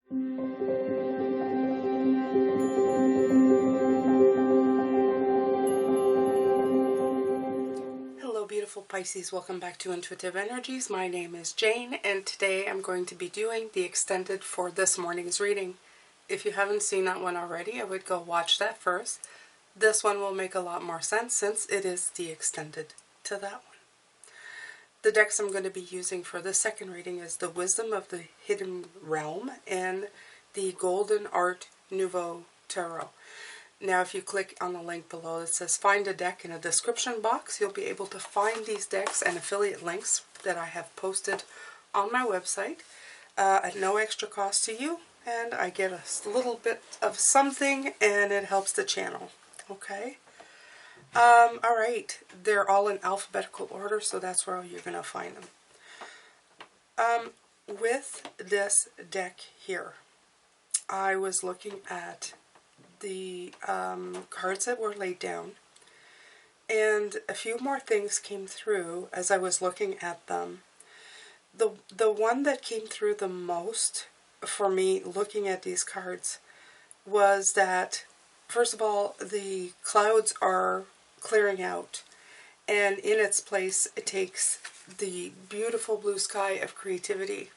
Hello beautiful Pisces, welcome back to Intuitive Energies. My name is Jane and today I'm going to be doing the extended for this morning's reading. If you haven't seen that one already, I would go watch that first. This one will make a lot more sense since it is the extended to that one. The decks I'm going to be using for the second reading is the Wisdom of the Hidden Realm and the Golden Art Nouveau Tarot. Now if you click on the link below, it says find a deck in a description box. You'll be able to find these decks and affiliate links that I have posted on my website at no extra cost to you. And I get a little bit of something and it helps the channel. Okay. Alright. They're all in alphabetical order, so that's where you're going to find them. With this deck here, I was looking at the cards that were laid down, and a few more things came through as I was looking at them. The one that came through the most for me looking at these cards was that, first of all, the clouds are clearing out, and in its place it takes the beautiful blue sky of creativity.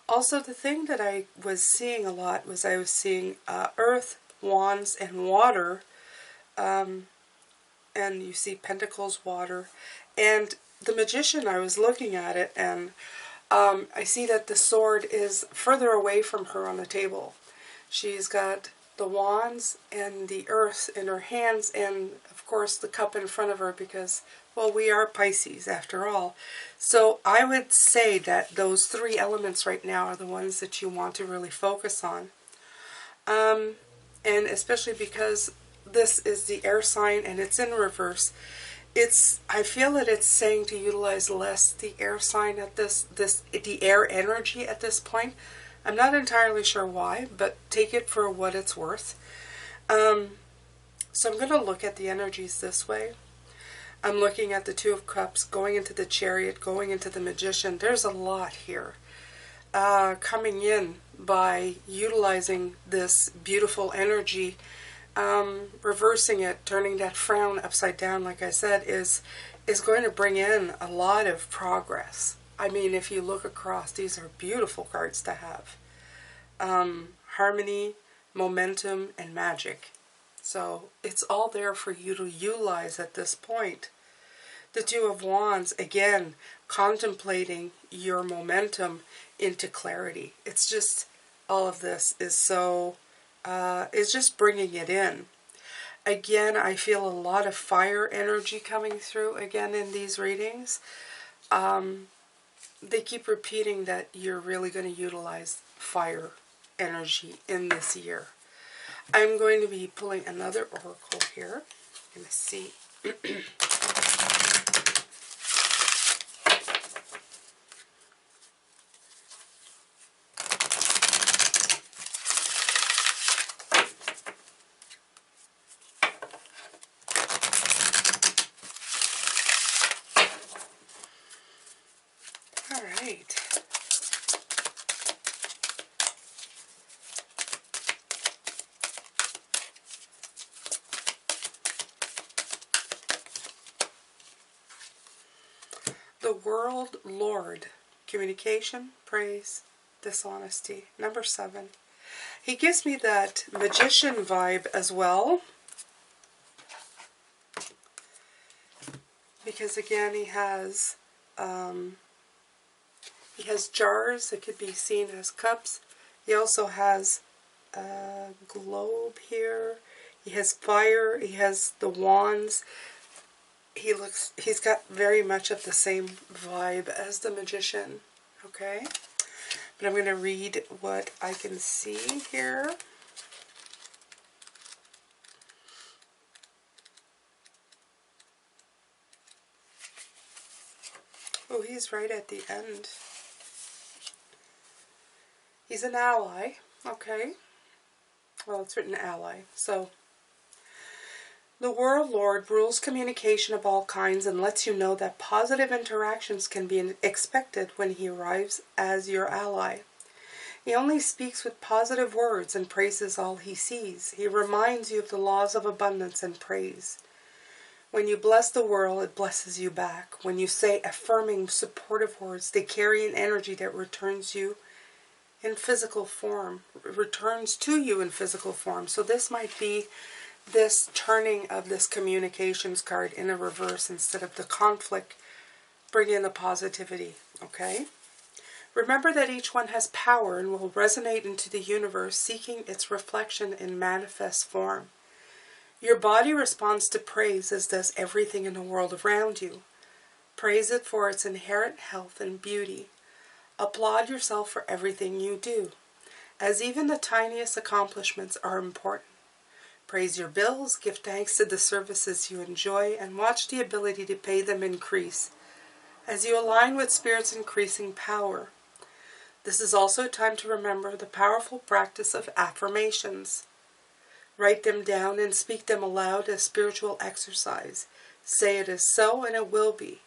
Also, the thing that I was seeing a lot was I was seeing earth, wands, and water, and you see pentacles, water, and the magician, I was looking at it, and I see that the sword is further away from her on the table. She's got the wands and the earth in her hands, and of course the cup in front of her, because, well, we are Pisces after all. So I would say that those three elements right now are the ones that you want to really focus on. And especially because this is the air sign and it's in reverse, I feel that it's saying to utilize less the air sign at the air energy at this point. I'm not entirely sure why, but take it for what it's worth. So I'm going to look at the energies this way. I'm looking at the Two of Cups, going into the Chariot, going into the Magician. There's a lot here coming in by utilizing this beautiful energy. Reversing it, turning that frown upside down, like I said, is going to bring in a lot of progress. I mean, if you look across, these are beautiful cards to have. Harmony, momentum, and magic. So it's all there for you to utilize at this point. The Two of Wands, again, contemplating your momentum into clarity. It's just, all of this is so, is just bringing it in. Again, I feel a lot of fire energy coming through again in these readings. They keep repeating that you're really going to utilize fire energy in this year. I'm going to be pulling another oracle here. I'm going to see. All right. The World Lord, communication, praise, dishonesty. Number 7. He gives me that magician vibe as well. Because again, he has jars that could be seen as cups. He also has a globe here. He has fire. He has the wands. He's got very much of the same vibe as the magician. Okay? But I'm going to read what I can see here. Oh, he's right at the end. He's an ally. Okay. Well, it's written ally. So, the World Lord rules communication of all kinds and lets you know that positive interactions can be expected when he arrives as your ally. He only speaks with positive words and praises all he sees. He reminds you of the laws of abundance and praise. When you bless the world, it blesses you back. When you say affirming, supportive words, they carry an energy that returns you in physical form, returns to you in physical form. So this might be this turning of this communications card in a reverse instead of the conflict. Bring in the positivity, okay? Remember that each one has power and will resonate into the universe, seeking its reflection in manifest form. Your body responds to praise, as does everything in the world around you. Praise it for its inherent health and beauty. Applaud yourself for everything you do, as even the tiniest accomplishments are important. Praise your bills, give thanks to the services you enjoy, and watch the ability to pay them increase, as you align with Spirit's increasing power. This is also a time to remember the powerful practice of affirmations. Write them down and speak them aloud as spiritual exercise. Say it is so and it will be.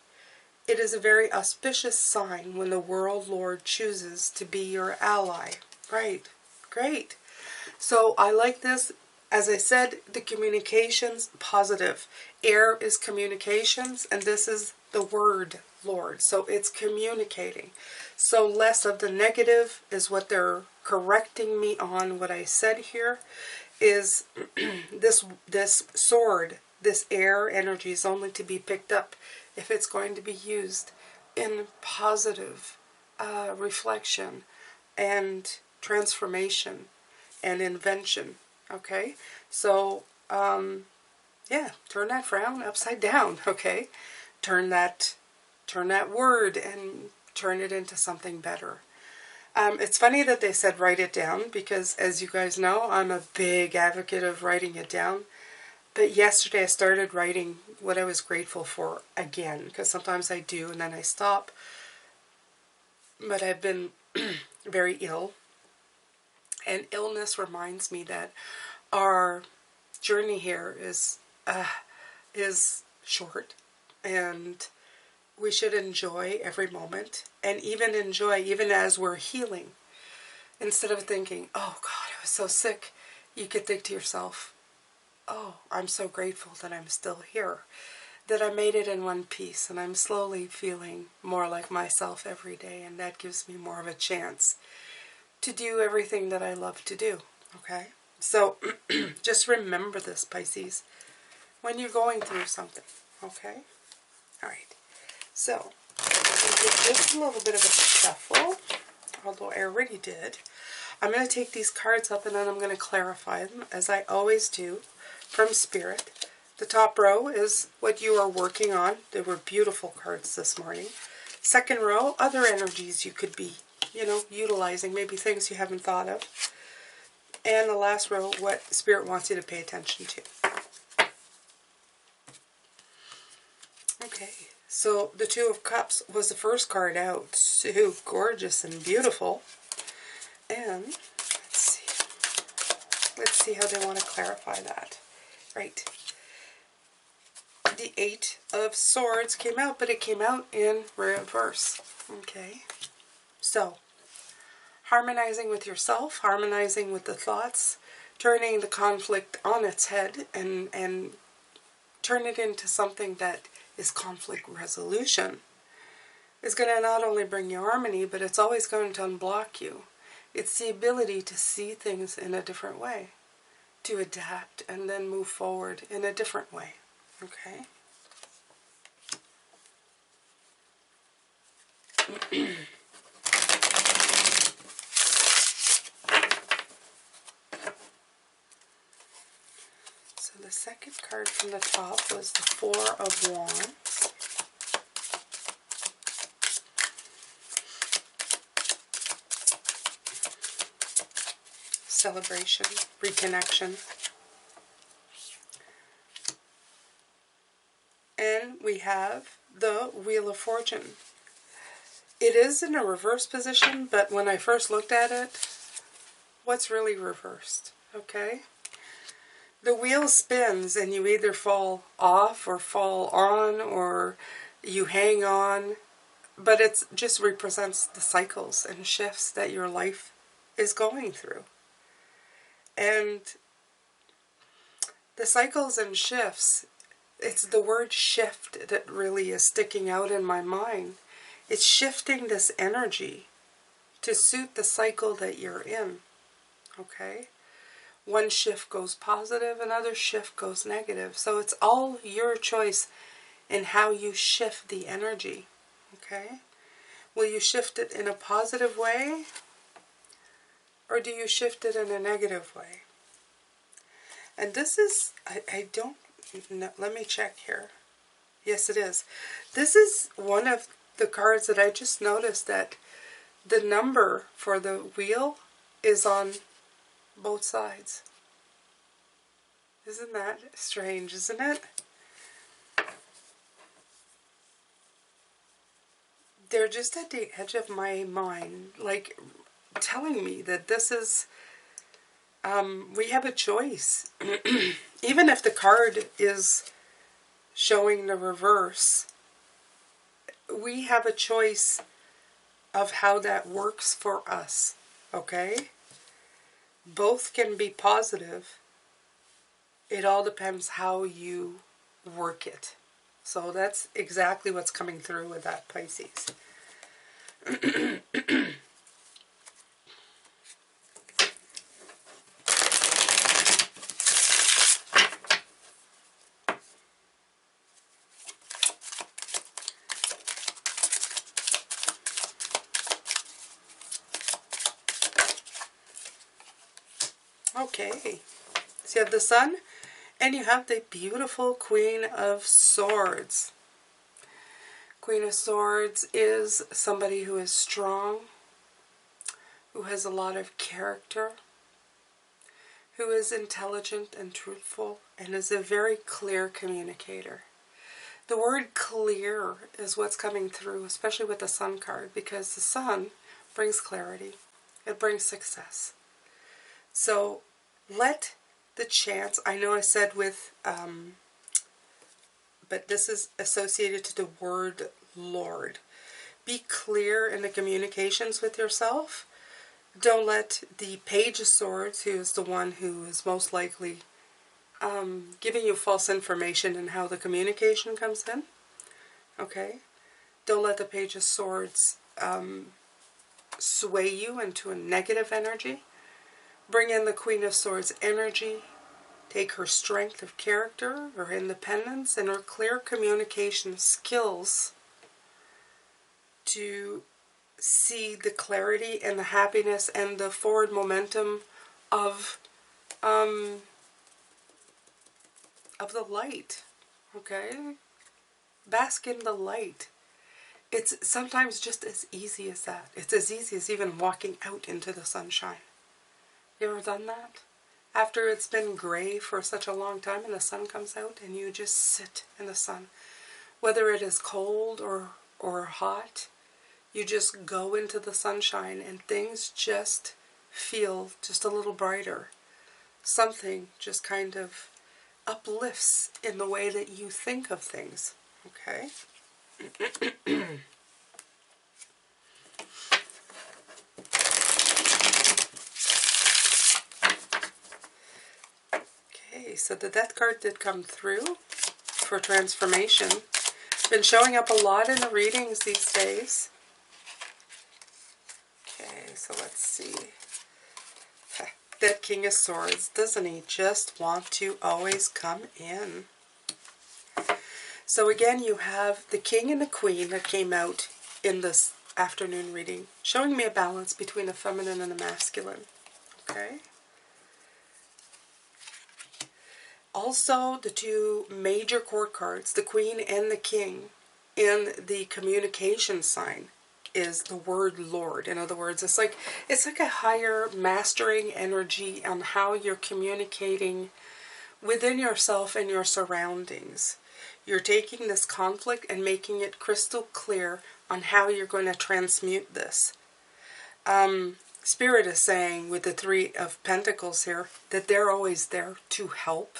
It is a very auspicious sign when the World Lord chooses to be your ally. Right, great. So I like this. As I said, the communications, positive. Air is communications, and this is the word Lord. So it's communicating. So less of the negative is what they're correcting me on. What I said here is this sword, this air energy is only to be picked up if it's going to be used in positive reflection and transformation and invention. Okay, so yeah, turn that frown upside down. Okay, turn that word and turn it into something better. It's funny that they said write it down, because as you guys know, I'm a big advocate of writing it down. But yesterday I started writing what I was grateful for again, because sometimes I do and then I stop. But I've been very ill, and illness reminds me that our journey here is short, and we should enjoy every moment, and even as we're healing. Instead of thinking, oh God, I was so sick, you could think to yourself, oh, I'm so grateful that I'm still here, that I made it in one piece, and I'm slowly feeling more like myself every day, and that gives me more of a chance to do everything that I love to do, okay? So just remember this, Pisces, when you're going through something, okay? All right. So, I'm going to give this a little bit of a shuffle, although I already did. I'm going to take these cards up and then I'm going to clarify them, as I always do, from Spirit. The top row is what you are working on. They were beautiful cards this morning. Second row, other energies you could be, utilizing, maybe things you haven't thought of. And the last row, what Spirit wants you to pay attention to. Okay. So the Two of Cups was the first card out. So gorgeous and beautiful. And let's see how they want to clarify that. Right. The Eight of Swords came out, but it came out in reverse. Okay. So, harmonizing with yourself, harmonizing with the thoughts, turning the conflict on its head and turn it into something that is conflict resolution, is going to not only bring you harmony, but it's always going to unblock you. It's the ability to see things in a different way, to adapt and then move forward in a different way. Okay? So the second card from the top was the Four of Wands. Celebration, reconnection. And we have the Wheel of Fortune. It is in a reverse position, but when I first looked at it, what's really reversed? Okay? The wheel spins and you either fall off or fall on or you hang on, but it just represents the cycles and shifts that your life is going through. And the cycles and shifts, it's the word shift that really is sticking out in my mind. It's shifting this energy to suit the cycle that you're in, okay? One shift goes positive, another shift goes negative. So it's all your choice in how you shift the energy, okay? Will you shift it in a positive way, or do you shift it in a negative way? And this is, I don't know, let me check here. Yes, it is. This is one of the cards that I just noticed that the number for the wheel is on both sides. Isn't that strange, isn't it? They're just at the edge of my mind, like telling me that this is, we have a choice. Even if the card is showing the reverse, we have a choice of how that works for us, okay? Both can be positive. It all depends how you work it. So that's exactly what's coming through with that Pisces. Okay, so you have the Sun, and you have the beautiful Queen of Swords. Queen of Swords is somebody who is strong, who has a lot of character, who is intelligent and truthful, and is a very clear communicator. The word clear is what's coming through, especially with the Sun card, because the Sun brings clarity. It brings success. So let the chance, I know I said with, but this is associated to the word Lord. Be clear in the communications with yourself. Don't let the Page of Swords, who is the one who is most likely giving you false information in how the communication comes in. Okay? Don't let the Page of Swords sway you into a negative energy. Bring in the Queen of Swords energy. Take her strength of character, her independence, and her clear communication skills to see the clarity and the happiness and the forward momentum of the light. Okay? Bask in the light. It's sometimes just as easy as that. It's as easy as even walking out into the sunshine. You ever done that? After it's been gray for such a long time and the sun comes out and you just sit in the sun. Whether it is cold or hot, you just go into the sunshine and things just feel just a little brighter. Something just kind of uplifts in the way that you think of things. Okay? Okay, so the Death card did come through for transformation. It's been showing up a lot in the readings these days. Okay, so let's see. That King of Swords, doesn't he just want to always come in? So again, you have the King and the Queen that came out in this afternoon reading, showing me a balance between the feminine and the masculine. Okay? Also, the two major court cards, the Queen and the King, in the communication sign is the word Lord. In other words, it's like a higher mastering energy on how you're communicating within yourself and your surroundings. You're taking this conflict and making it crystal clear on how you're going to transmute this. Spirit is saying with the Three of Pentacles here that they're always there to help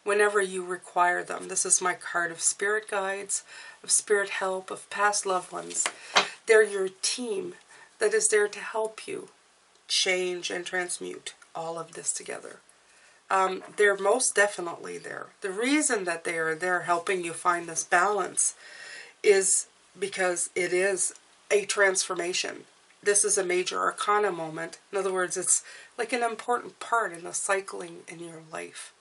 whenever you require them. This is my card of spirit guides, of spirit help, of past loved ones. They're your team that is there to help you change and transmute all of this together. They're most definitely there. The reason that they are there helping you find this balance is because it is a transformation. This is a major arcana moment. In other words, it's like an important part in the cycling in your life.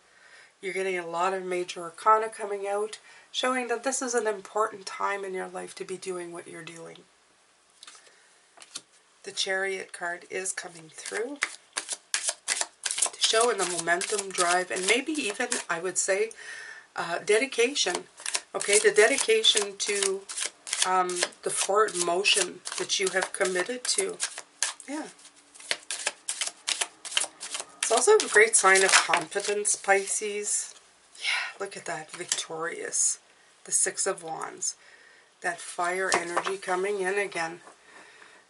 You're getting a lot of major arcana coming out, showing that this is an important time in your life to be doing what you're doing. The Chariot card is coming through, showing the momentum, drive, and maybe even, I would say, dedication. Okay, the dedication to the forward motion that you have committed to. Yeah. It's also a great sign of confidence, Pisces. Yeah, look at that, victorious. The Six of Wands. That fire energy coming in again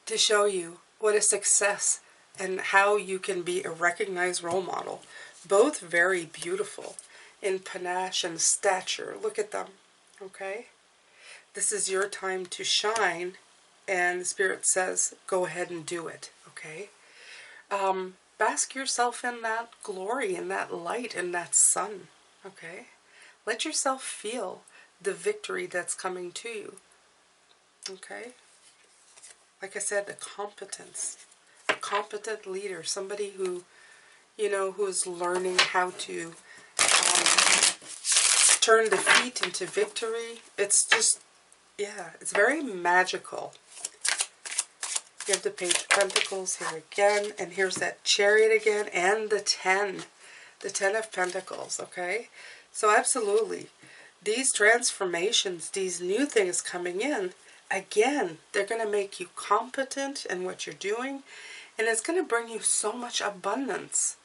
to show you what a success and how you can be a recognized role model. Both very beautiful in panache and stature. Look at them, okay? This is your time to shine, and Spirit says, go ahead and do it, okay? Bask yourself in that glory, in that light, in that sun, okay? Let yourself feel the victory that's coming to you, okay? Like I said, the competence. A competent leader, somebody who, you know, who's learning how to turn defeat into victory. It's just, yeah, it's very magical. You have the Page of Pentacles here again, and here's that Chariot again, and the 10. The 10 of Pentacles, okay? So absolutely, these transformations, these new things coming in, again, they're going to make you competent in what you're doing, and it's going to bring you so much abundance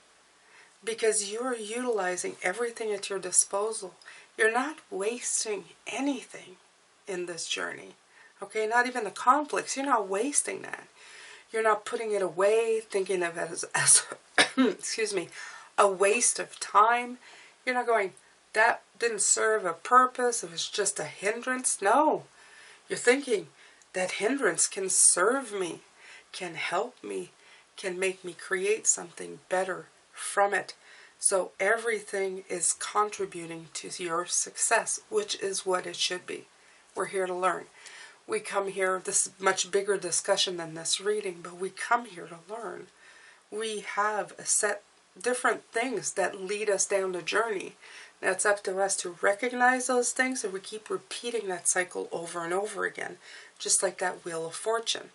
because you're utilizing everything at your disposal. You're not wasting anything in this journey. Okay, not even the conflicts. You're not wasting that. You're not putting it away, thinking of it as excuse me, a waste of time. You're not going, that didn't serve a purpose, it was just a hindrance. No, you're thinking, that hindrance can serve me, can help me, can make me create something better from it. So everything is contributing to your success, which is what it should be. We're here to learn. We come here, this is a much bigger discussion than this reading, but we come here to learn. We have a set different things that lead us down the journey. Now it's up to us to recognize those things, and we keep repeating that cycle over and over again, just like that Wheel of Fortune.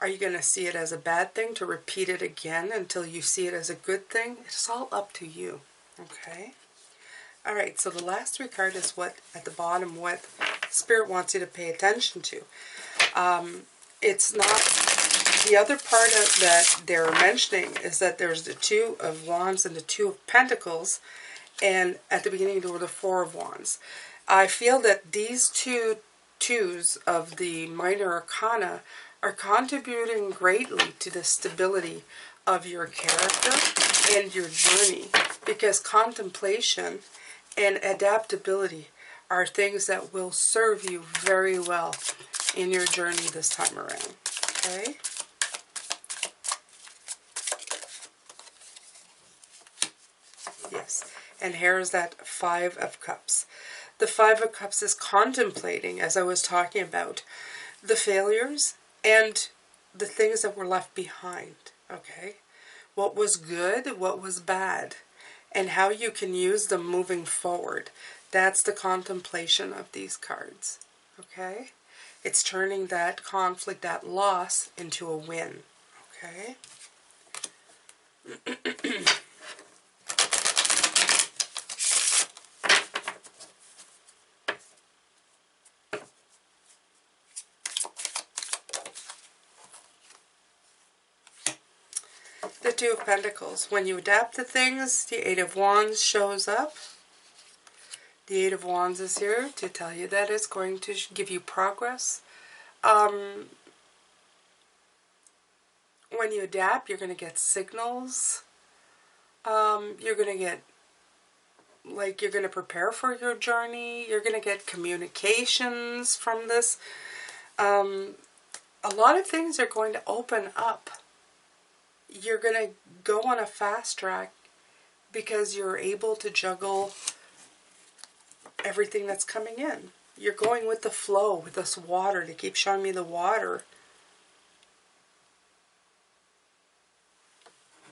Are you going to see it as a bad thing to repeat it again until you see it as a good thing? It's all up to you, okay? Alright, so the last three cards is what, at the bottom, what Spirit wants you to pay attention to. It's not, the other part of that they're mentioning is that there's the Two of Wands and the Two of Pentacles, and at the beginning there were the Four of Wands. I feel that these two twos of the minor arcana are contributing greatly to the stability of your character and your journey, because contemplation and adaptability are things that will serve you very well in your journey this time around. Okay? Yes. And here's that Five of Cups. The Five of Cups is contemplating, as I was talking about, the failures and the things that were left behind. Okay? What was good, what was bad, and how you can use them moving forward. That's the contemplation of these cards. Okay? It's turning that conflict, that loss, into a win. Okay? The Two of Pentacles. When you adapt to things, the Eight of Wands shows up. The Eight of Wands is here to tell you that it's going to give you progress. When you adapt, you're going to get signals. You're going to get, like, you're going to prepare for your journey. You're going to get communications from this. A lot of things are going to open up. you're going to go on a fast track because you're able to juggle everything that's coming in. You're going with the flow, with this water. They keep showing me the water.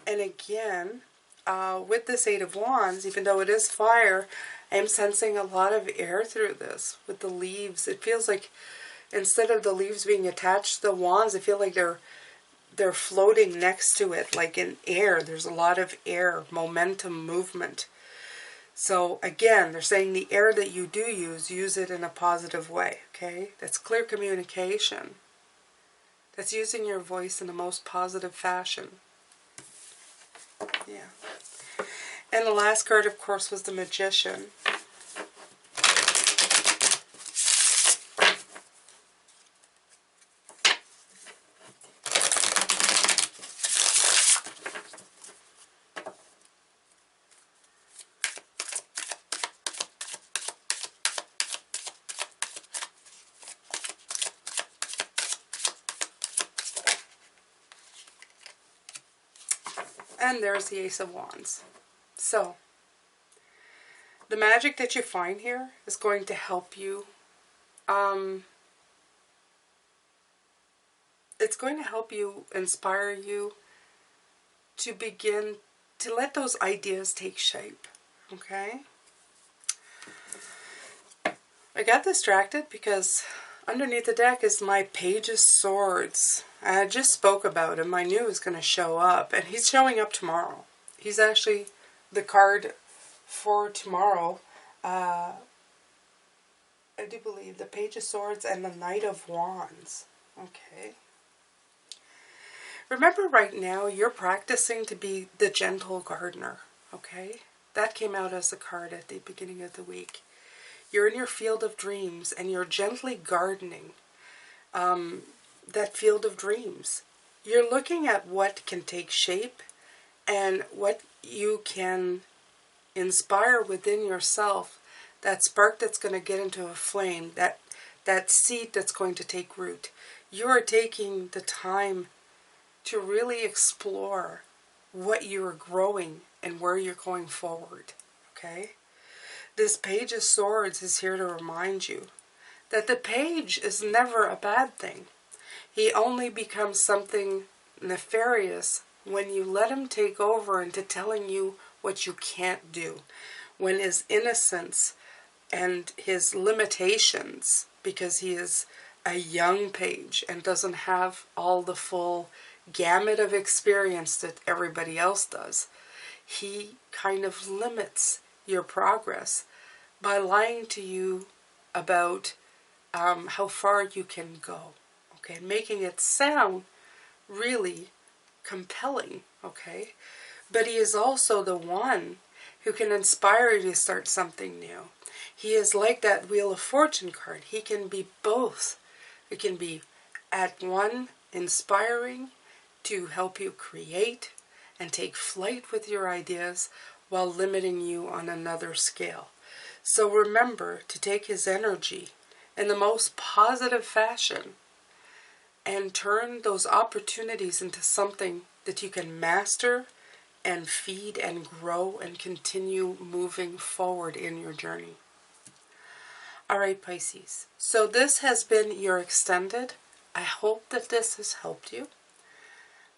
And again, with this Eight of Wands, even though it is fire, I am sensing a lot of air through this. With the leaves, it feels like instead of the leaves being attached to the wands, I feel like they're floating next to it, like in air. There's a lot of air, momentum, movement. So again, they're saying the air that you do use it in a positive way, okay? That's clear communication. That's using your voice in the most positive fashion. Yeah. And the last card, of course, was the Magician. And there's the Ace of Wands. So, the magic that you find here is going to help you. It's going to help you, inspire you to begin to let those ideas take shape. Okay? I got distracted because underneath the deck is my Page of Swords. I just spoke about him. I knew he was going to show up. And he's showing up tomorrow. He's actually the card for tomorrow. I do believe the Page of Swords and the Knight of Wands. Okay. Remember right now, you're practicing to be the gentle gardener. Okay? That came out as a card at the beginning of the week. You're in your field of dreams and you're gently gardening that field of dreams. You're looking at what can take shape and what you can inspire within yourself, that spark that's going to get into a flame, that seed that's going to take root. You are taking the time to really explore what you are growing and where you're going forward. Okay? This Page of Swords is here to remind you that the page is never a bad thing. He only becomes something nefarious when you let him take over into telling you what you can't do. When his innocence and his limitations, because he is a young page and doesn't have all the full gamut of experience that everybody else does, he kind of limits your progress by lying to you about how far you can go. Okay, making it sound really compelling, okay? But he is also the one who can inspire you to start something new. He is like that Wheel of Fortune card. He can be both. It can be at one inspiring to help you create and take flight with your ideas while limiting you on another scale. So remember to take his energy in the most positive fashion and turn those opportunities into something that you can master and feed and grow and continue moving forward in your journey. Alright, Pisces, so this has been your extended. I hope that this has helped you.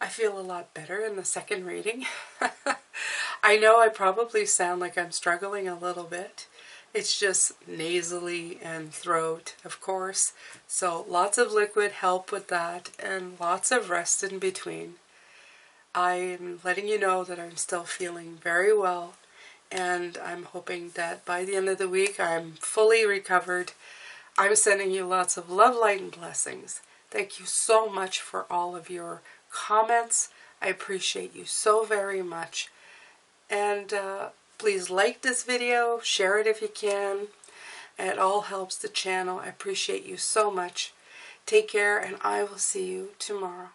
I feel a lot better in the second reading. I know I probably sound like I'm struggling a little bit. It's just nasally and throat, of course. So lots of liquid help with that and lots of rest in between. I'm letting you know that I'm still feeling very well, and I'm hoping that by the end of the week I'm fully recovered. I'm sending you lots of love, light, and blessings. Thank you so much for all of your comments. I appreciate you so very much. And please like this video, share it if you can. It all helps the channel. I appreciate you so much. Take care, and I will see you tomorrow.